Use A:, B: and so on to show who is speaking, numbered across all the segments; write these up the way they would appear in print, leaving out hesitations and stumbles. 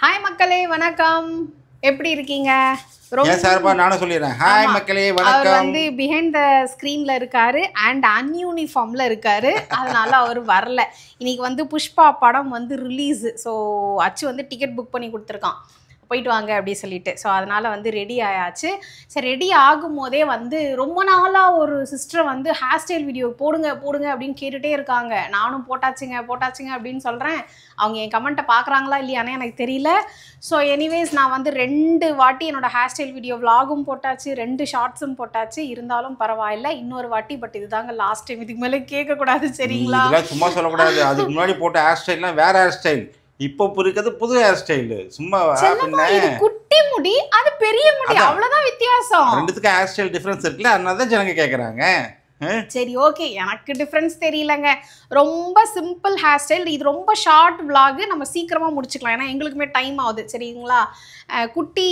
A: Hi மக்களே வணக்கம், எப்படி இருக்கீங்க?
B: சார்பா நானும் சொல்லிடுறேன். ஹாய் மக்களே வணக்கம்.
A: அவர் வந்து பிஹைண்ட் த ஸ்க்ரீன்ல இருக்காரு அண்ட் அன்யூனிஃபார்ம்ல இருக்காரு, அதனால அவர் வரல. இன்னைக்கு வந்து புஷ்பா படம் வந்து ரிலீஸ். ஸோ அச்சு வந்து டிக்கெட் புக் பண்ணி கொடுத்துருக்கான், போயிட்டு வாங்க அப்படி சொல்லிட்டு. ஸோ அதனால் வந்து ரெடி ஆயாச்சு. சரி, ரெடி ஆகும் போதே வந்து ரொம்ப நாளாக ஒரு சிஸ்டர் வந்து ஹேர் ஸ்டைல் வீடியோ போடுங்க போடுங்க அப்படின்னு கேட்டுகிட்டே இருக்காங்க. நானும் போட்டாச்சுங்க அப்படின்னு சொல்கிறேன். அவங்க என் கமெண்ட்டை பார்க்குறாங்களா இல்லையானே எனக்கு தெரியல. ஸோ எனிவேஸ் நான் வந்து 2 வாட்டி என்னோடய ஹேர் ஸ்டைல் வீடியோ விலாகும் போட்டாச்சு, 2 ஷார்ட்ஸும் போட்டாச்சு. இருந்தாலும் பரவாயில்ல, இன்னொரு வாட்டி. பட் இதுதாங்க லாஸ்ட் டைம், இதுக்கு மேலே கேட்கக்கூடாது சரிங்களா?
B: சும்மா சொல்லக்கூடாது. அதுக்கு முன்னாடி போட்ட ஹேர் ஸ்டைல்லாம் வேற ஹேர் ஸ்டைல், இப்போ இருக்கிறது புது ஹேர் ஸ்டைல். சும்மா
A: இது குட்டி முடி, அது பெரிய முடி, அவ்வளவுதான் வித்தியாசம்.
B: ரெண்டுத்துக்கு ஹேர் ஸ்டைல் டிஃபரன்ஸ் இருக்குல்ல, அதனால தான் ஜனங்க கேக்குறாங்க.
A: சரி, ஓகே, எனக்கு டிஃபரன்ஸ் தெரியலங்க. ரொம்ப சிம்பிள் ஹேர் ஸ்டைல். இது ரொம்ப ஷார்ட் vlog, நம்ம சீக்கிரமா முடிச்சுக்கலாம், ஏன்னா எங்களுக்குமே டைம் ஆகுது சரிங்களா? குட்டி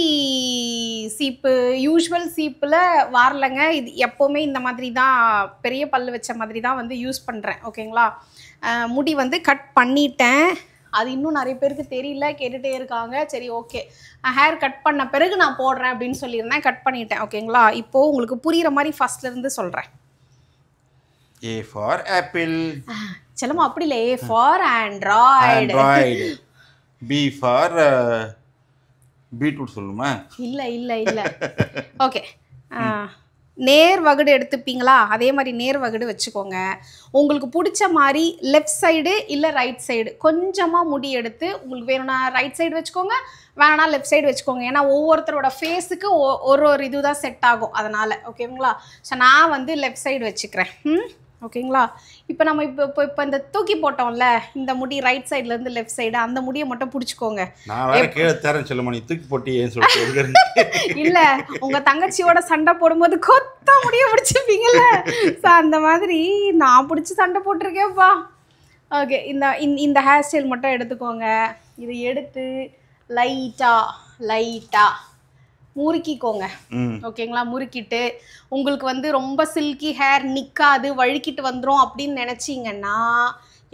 A: சீப்பு, யூஸ்வல் சீப்பில் வரலைங்க. இது எப்போவுமே இந்த மாதிரி தான், பெரிய பல்லு வச்ச மாதிரி தான் வந்து யூஸ் பண்ணுறேன். ஓகேங்களா? முடி வந்து கட் பண்ணிட்டேன். அது இன்னும் நிறைய பேருக்கு தெரியல, கேட்டுகிட்டே இருக்காங்க. சரி, ஓகே, ஹேர் கட் பண்ண பிறகு நான் போடுறேன் அப்படின்னு சொல்லியிருந்தேன். கட் பண்ணிட்டேன். ஓகேங்களா? இப்போது உங்களுக்கு புரிகிற மாதிரி ஃபர்ஸ்ட்லேருந்து சொல்கிறேன்.
B: A for apple.
A: செல்லமா அப்படி இல்லை. A for Android.
B: B for beetroot சொல்லுமா?
A: இல்லை. ஓகே, நேர் வகுடு எடுத்துப்பீங்களா? அதே மாதிரி நேர் வகுடு வச்சுக்கோங்க. உங்களுக்கு பிடிச்ச மாதிரி லெஃப்ட் சைடு இல்லை ரைட் சைடு கொஞ்சமாக முடி எடுத்து, உங்களுக்கு வேணும்னா ரைட் சைடு வச்சுக்கோங்க, வேணா லெஃப்ட் சைடு வச்சுக்கோங்க. ஏன்னா ஒவ்வொருத்தரோட ஃபேஸுக்கு ஒரு இது தான் செட் ஆகும், அதனால். ஓகேங்களா? ஸோ நான் வந்து லெஃப்ட் சைடு வச்சுக்கிறேன். ஓகேங்களா? இப்போ நம்ம இப்போ இந்த தூக்கி போட்டோம்ல, இந்த முடி ரைட் சைட்லேருந்து லெஃப்ட் சைடு, அந்த முடியை மட்டும் பிடிச்சிக்கோங்க.
B: தூக்கி போட்டி ஏன் சொல்லிட்டு
A: இல்லை, உங்கள் தங்கச்சியோட சண்டை போடும்போது கொத்த முடிய பிடிச்சிப்பீங்கல்ல, ஸோ அந்த மாதிரி நான் பிடிச்சி சண்டை போட்டிருக்கேன்ப்பா. ஓகே, இந்த ஹேர் ஸ்டைல் மட்டும் எடுத்துக்கோங்க. இதை எடுத்து லைட்டாக முறுக்கிக்கோங்க. ஓகேங்களா? முறுக்கிட்டு உங்களுக்கு வந்து ரொம்ப சில்கி ஹேர் நிற்காது, வழுக்கிட்டு வந்துடும் அப்படின்னு நினச்சிங்கன்னா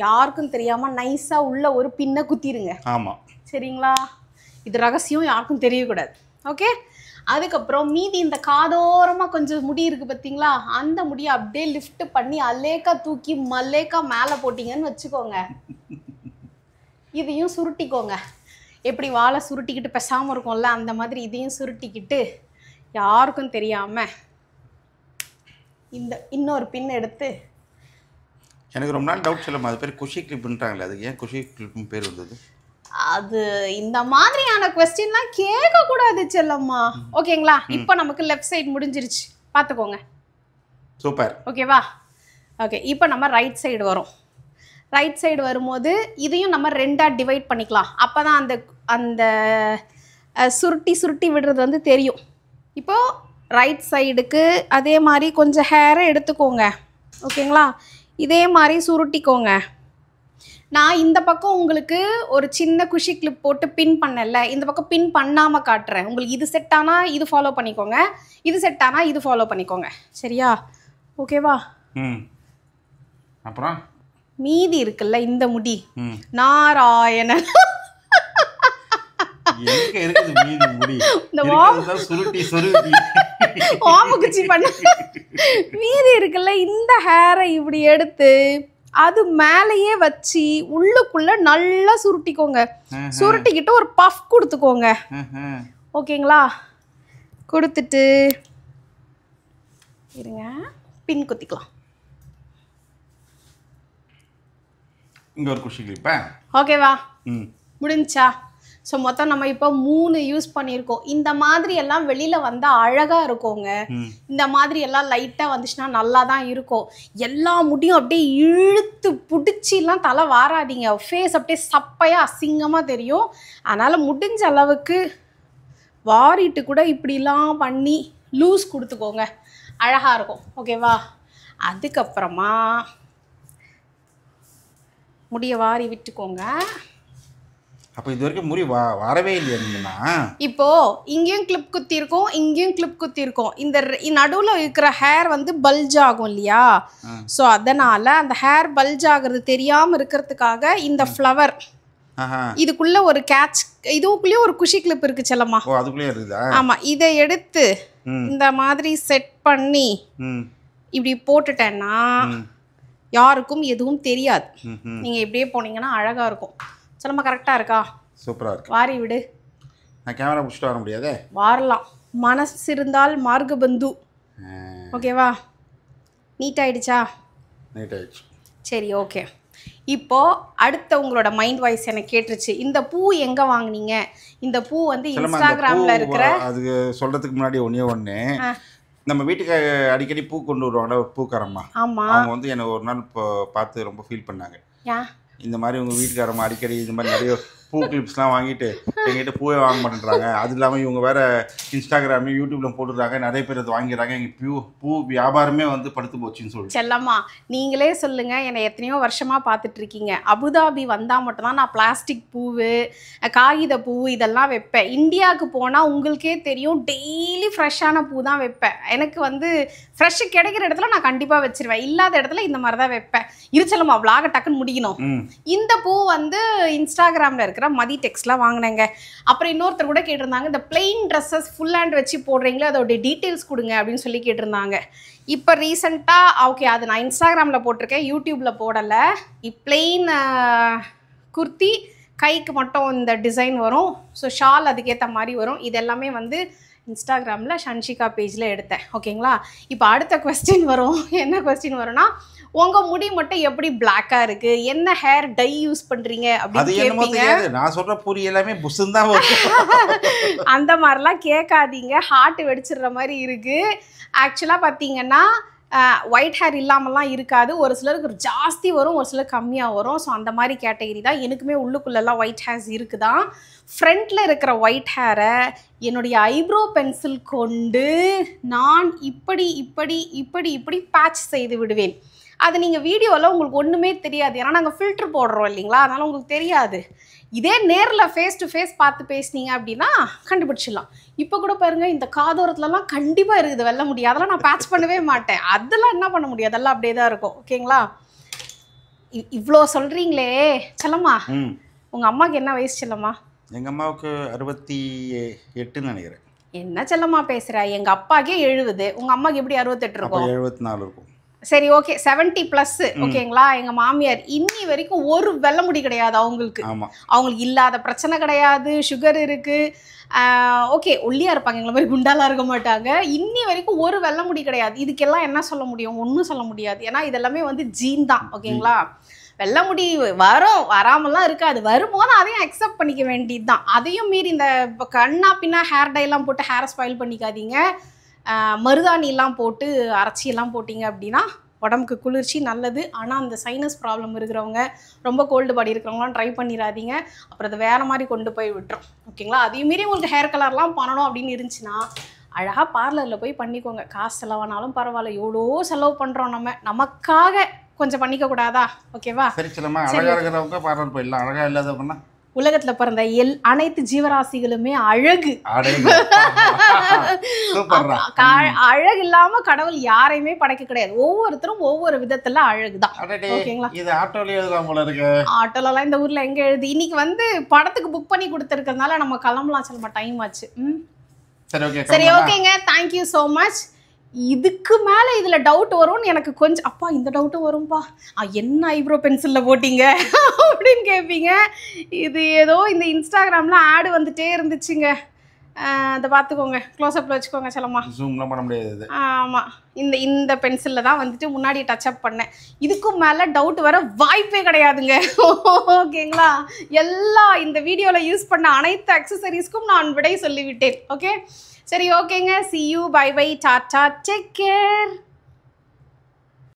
A: யாருக்கும் தெரியாமல் நைஸாக உள்ள ஒரு பின்னை குத்திடுங்க.
B: ஆமாம்,
A: சரிங்களா? இது ரகசியம், யாருக்கும் தெரியக்கூடாது. ஓகே, அதுக்கப்புறம் மீதி இந்த காதோரமாக கொஞ்சம் முடி இருக்குது பார்த்தீங்களா, அந்த முடியை அப்படியே லிஃப்ட் பண்ணி அலேக்கா தூக்கி மல்லேக்கா மேலே போட்டிங்கன்னு வச்சுக்கோங்க. இதையும் சுருட்டிக்கோங்க. எப்படி வாழை சுருட்டிக்கிட்டு பேசாமல் இருக்கும்ல, அந்த மாதிரி இதையும் சுருட்டிக்கிட்டு யாருக்கும் தெரியாமல் இன்னொரு பின் எடுத்து.
B: எனக்கு ரொம்ப நாள் டவுட் சொல்லமா, அது பேர் குஷி கிளிப்ன்றாங்களே, அதுக்கு ஏன் குஷி கிளிப்னு பேர் வந்தது?
A: அது இந்த மாதிரியான கொஸ்டின்லாம் கேட்கக்கூடாது செல்லம்மா. ஓகேங்களா? இப்போ நமக்கு லெஃப்ட் சைடு முடிஞ்சிருச்சு, பார்த்துக்கோங்க.
B: சூப்பர்.
A: ஓகேவா? ஓகே, இப்போ நம்ம ரைட் சைடு வரும். ரைட் சைடு வரும்போது இதையும் நம்ம 2ஆக டிவைட் பண்ணிக்கலாம். அப்போ தான் அந்த சுருட்டி விடுறது வந்து தெரியும். இப்போது ரைட் சைடுக்கு அதே மாதிரி கொஞ்சம் ஹேரை எடுத்துக்கோங்க. ஓகேங்களா? இதே மாதிரி சுருட்டிக்கோங்க. நான் இந்த பக்கம் உங்களுக்கு ஒரு சின்ன குஷி கிளிப் போட்டு பின் பண்ணல, இந்த பக்கம் பின் பண்ணாமல் காட்டுறேன். உங்களுக்கு இது செட் ஆனால் இது ஃபாலோ பண்ணிக்கோங்க, இது செட் ஆனால் இது ஃபாலோ பண்ணிக்கோங்க. சரியா? ஓகேவா?
B: அப்புறம்
A: மீதி இருக்குல்ல இந்த முடி, நாராயணன் ஓமக்குச்சி பண்ண மீதி இருக்குல்ல, இந்த ஹேரை இப்படி எடுத்து அது மேலேயே வச்சு உள்ளுக்குள்ள நல்லா சுருட்டிக்கோங்க. சுருட்டிக்கிட்டு ஒரு பஃப் கொடுத்துக்கோங்க. ஓகேங்களா? கொடுத்துட்டு இருங்க, பின் குத்திக்கலாம்.
B: இங்க ஒரு குஷி கிளிப்பா?
A: ஓகேவா? முடிஞ்சா? ஸோ மொத்தம் நம்ம இப்போ 3 யூஸ் பண்ணியிருக்கோம். இந்த மாதிரி எல்லாம் வெளியில் வந்தால் அழகாக இருக்குங்க. இந்த மாதிரி எல்லாம் லைட்டாக வந்துச்சுன்னா நல்லா தான் இருக்கும். எல்லா முடியும் அப்படியே இழுத்து பிடிச்சிலாம் தலை வாராதீங்க, ஃபேஸ் அப்படியே சப்பையாக அசிங்கமாக தெரியும். அதனால் முடிஞ்ச அளவுக்கு வாரிட்டு கூட இப்படிலாம் பண்ணி லூஸ் கொடுத்துக்கோங்க, அழகாக இருக்கும். ஓகேவா? அதுக்கப்புறமா முடியை வாரி விட்டுக்கோங்க.
B: அப்போ இது வரைக்கும் முடி வரவே இல்லையா?
A: இப்போ இங்கேயும் கிளிப் குத்தி இருக்கும், இங்கேயும் கிளிப் குத்தி இருக்கும். இந்த நடுவில் இருக்கிற ஹேர் வந்து பல்ஜ் ஆகும் இல்லையா? ஸோ அதனால் அந்த ஹேர் பல்ஜ் ஆகிறது தெரியாமல் இருக்கிறதுக்காக இந்த ஃப்ளவர் இதுக்குள்ள ஒரு கேட்ச், இதுக்குள்ளேயே ஒரு குஷி கிளிப் இருக்கு செல்லம்மா.
B: ஓ அதுக்குள்ளே இருக்குதா?
A: ஆமா, இதை எடுத்து இந்த மாதிரி செட் பண்ணி இப்படி போட்டுட்டேன்னா யாருக்கும் எதுவும் தெரியாது. நீங்க இப்படியே போனீங்கன்னா அழகா இருக்கும். செல்லம்மா கரெக்டா இருக்கா?
B: சூப்பரா இருக்கு.
A: வாரி விடு.
B: நான் கேமரா பிடிச்சிட்டு வர முடியாதே.
A: வாரலாம், மனசு இருந்தால் மார்கபந்து. ஓகேவா? நீட் ஆயிடுச்சா?
B: நீட் ஆயிடுச்சு.
A: சரி, ஓகே. இப்போ அடுத்த உங்களோட மைண்ட் வாய்ஸ் எனக்கு கேட்டுருச்சு. இந்த பூ எங்க வாங்குனீங்க? இந்த பூ வந்து இன்ஸ்டாகிராம்ல இருக்கிற,
B: அதுக்கு சொல்றதுக்கு முன்னாடி ஒண்ணே நம்ம வீட்டுக்கு அடிக்கடி பூ கொண்டு வருவாங்களா ஒரு பூக்காரம்மா. அவங்க வந்து என்ன ஒரு நாள் பார்த்து ரொம்ப ஃபீல் பண்ணாங்க. இந்த மாதிரி உங்கள் வீட்டுக்காரம்மா அடிக்கடி இந்த மாதிரி நிறைய பூ கிளிப்ஸ்லாம் வாங்கிட்டு எங்ககிட்ட பூவே வாங்க மாட்டேன்றாங்க. அது இல்லாமல் இவங்க வேறு இன்ஸ்டாகிராம்லையும் யூடியூப்லையும் போட்டுடுறாங்க, நிறைய பேர் அது வாங்கிடுறாங்க, எங்கள் பூ வியாபாரமே வந்து படுத்து போச்சுன்னு சொல்லி.
A: செல்லம்மா நீங்களே சொல்லுங்கள், என்னை எத்தனையோ வருஷமாக பார்த்துட்ருக்கீங்க. அபுதாபி வந்தால் மட்டும்தான் நான் பிளாஸ்டிக் பூவு, காகித பூ இதெல்லாம் வைப்பேன். இந்தியாவுக்கு போனால் உங்களுக்கே தெரியும், டெய்லி ஃப்ரெஷ்ஷான பூ தான் வைப்பேன். எனக்கு வந்து ஃப்ரெஷ்ஷு கிடைக்கிற இடத்துல நான் கண்டிப்பாக வச்சுருவேன், இல்லாத இடத்துல இந்த மாதிரி தான் வைப்பேன். இது செல்லம்மா விளாக டக்குன்னு முடிக்கணும். இந்த பூ வந்து இன்ஸ்டாகிராமில் இருக்கிற மதி டெக்ஸ்ட்லாம் வாங்கினேங்க. அப்புறம் இன்னொருத்தர் கூட கேட்டிருந்தாங்க, இந்த பிளெயின் ட்ரெஸ்ஸஸ் ஃபுல் ஹேண்ட் வச்சு போடுறீங்களே அதோடைய டீட்டெயில்ஸ் கொடுங்க அப்படின்னு சொல்லி கேட்டிருந்தாங்க. இப்போ ரீசெண்டாக ஓகே, அது நான் இன்ஸ்டாகிராமில் போட்டிருக்கேன், யூடியூப்பில் போடலை. பிளெயின் குர்த்தி, கைக்கு மட்டும் இந்த டிசைன் வரும், ஸோ ஷால் அதுக்கேற்ற மாதிரி வரும். இது எல்லாமே வந்து இன்ஸ்டாகிராமில் ஷன்ஷிகா பேஜில் எடுத்தேன். ஓகேங்களா? இப்போ அடுத்த கொஸ்டின் வரும். என்ன கொஸ்டின் வரும்னா, உங்கள் முடி மட்டும் எப்படி பிளாக்காக இருக்குது, என்ன ஹேர் டை யூஸ் பண்ணுறீங்க அப்படின்னு கேட்பீங்க.
B: நான் சொல்கிற பூரி எல்லாமே புசுன்னு தான் வரும்.
A: அந்த மாதிரிலாம் கேட்காதீங்க, ஹார்ட் வெடிச்சிடுற மாதிரி இருக்குது. ஆக்சுவலாக பார்த்தீங்கன்னா ஒயிட் ஹேர் இல்லாமலாம் இருக்காது. ஒரு சிலருக்கு ஜாஸ்தி வரும், ஒரு சிலருக்கு கம்மியாக வரும். ஸோ அந்த மாதிரி கேட்டகரி தான். எனக்குமே உள்ளுக்குள்ளெல்லாம் ஒயிட் ஹேர்ஸ் இருக்குதான். ஃப்ரண்ட்டில் இருக்கிற ஒயிட் ஹேரை என்னுடைய ஐப்ரோ பென்சில் கொண்டு நான் இப்படி இப்படி இப்படி இப்படி பேட்ச் செய்து விடுவேன். அது நீங்கள் வீடியோவில் உங்களுக்கு ஒன்றுமே தெரியாது, ஏன்னா நாங்கள் ஃபில்ட்ரு போடுறோம் இல்லைங்களா, அதனால் உங்களுக்கு தெரியாது. இதே நேரில் ஃபேஸ் டு ஃபேஸ் பார்த்து பேசுனீங்க அப்படின்னா கண்டுபிடிச்சிடலாம். இப்போ கூட பாருங்கள், இந்த காதோரத்துலலாம் கண்டிப்பாக இருக்குது வெல்ல முடியாது, அதெல்லாம் நான் பேட்ச் பண்ணவே மாட்டேன். அதெல்லாம் என்ன பண்ண முடியாது, அதெல்லாம் அப்படியே தான் இருக்கும். ஓகேங்களா? இவ்வளோ சொல்கிறீங்களே செல்லம்மா, உங்கள் அம்மாவுக்கு என்ன வயசு செல்லம்மா?
B: எங்கள் அம்மாவுக்கு 68 நினைக்கிறேன்.
A: என்ன செல்லம்மா பேசுகிற? எங்கள் அப்பாக்கே 70, உங்கள் அம்மாவுக்கு எப்படி 68 இருக்கும்?
B: 74 இருக்கும்.
A: சரி, ஓகே, 70+. ஓகேங்களா? எங்க மாமியார் இன்னி வரைக்கும் ஒரு வெள்ளை முடி கிடையாது அவங்களுக்கு. அவங்களுக்கு இல்லாத பிரச்சனை கிடையாது, சுகர் இருக்கு, ஓகே ஒல்லியா இருப்பாங்க, எங்களை மாதிரி குண்டாலாம் இருக்க மாட்டாங்க. இன்னி வரைக்கும் ஒரு வெள்ளை முடி கிடையாது. இதுக்கெல்லாம் என்ன சொல்ல முடியும்? ஒன்றும் சொல்ல முடியாது, ஏன்னா இதெல்லாமே வந்து ஜீன் தான். ஓகேங்களா? வெள்ளை முடி வரும், வராமலாம் இருக்காது, வரும்போது அதையும் அக்செப்ட் பண்ணிக்க வேண்டியது தான். அதையும் மீறி இந்த கண்ணா பின்னா ஹேர் டைலாம் போட்டு ஹேரை ஸ்பாயில் பண்ணிக்காதீங்க. மருதாணிலாம் போட்டு அரைச்சியெல்லாம் போட்டிங்க அப்படின்னா உடம்புக்கு குளிர்ச்சி நல்லது. ஆனால் அந்த சைனஸ் ப்ராப்ளம் இருக்கிறவங்க, ரொம்ப கோல்டு பாடி இருக்கிறவங்களாம் ட்ரை பண்ணிடாதீங்க, அப்புறம் அதை வேறு மாதிரி கொண்டு போய் விட்டுரும். ஓகேங்களா? அதையும் மீறி உங்களுக்கு ஹேர் கலர்லாம் பண்ணணும் அப்படின்னு இருந்துச்சுன்னா அழகாக பார்லரில் போய் பண்ணிக்கோங்க. காசு செலவானாலும் பரவாயில்ல, எவ்வளோ செலவு பண்ணுறோம், நமக்காக கொஞ்சம் பண்ணிக்க கூடாதா? ஓகேவா?
B: சரி செல்லம்மா, அழகாக இருக்கிறவங்க பார்லர் போயிடலாம், அழகாக இல்லாதவங்கன்னா
A: உலகத்தில் பிறந்த அனைத்து ஜீவராசிகளுமே அழகு. அழகு இல்லாம கடவுள் யாரையுமே படைக்க கிடையாது. ஒவ்வொருத்தரும் ஒவ்வொரு விதத்துல அழகுதான். ஓகேங்களா?
B: இது ஆட்டோல எழுதலாம் போல இருக்கு.
A: ஆட்டோலாம் இந்த ஊர்ல எங்க எழுது? இன்னைக்கு வந்து படத்துக்கு புக் பண்ணி கொடுத்துருக்கிறதுனால நம்ம கிளம்பலாம். சொல்லுமா, டைம் ஆச்சு. சரி, ஓகேங்க, தேங்க்யூ ஸோ மச். இதுக்கு மேலே இதில் டவுட் வரும்னு எனக்கு கொஞ்சம், அப்பா இந்த டவுட்டும் வரும்பா, என்ன ஐப்ரோ பென்சிலில் போட்டிங்க அப்படின்னு கேட்பீங்க. இது ஏதோ இந்த இன்ஸ்டாகிராமில் ஆடு வந்துட்டே இருந்துச்சுங்க, அதை பார்த்துக்கோங்க, க்ளோஸ்அப்பில் வச்சுக்கோங்க செல்லம்மா,
B: ஜூம்லாம் பண்ண முடியாது.
A: ஆமாம், இந்த பென்சிலில் தான் வந்துட்டு முன்னாடி டச்சப் பண்ணேன். இதுக்கும் மேலே டவுட் வர வாய்ப்பே கிடையாதுங்க. ஓகேங்களா? எல்லா இந்த வீடியோவில் யூஸ் பண்ண அனைத்து அக்சசரிஸ்க்கும் நான் விடை சொல்லிவிட்டேன். ஓகே, சரி, ஓகேங்க, see you, bye bye, tata, take care.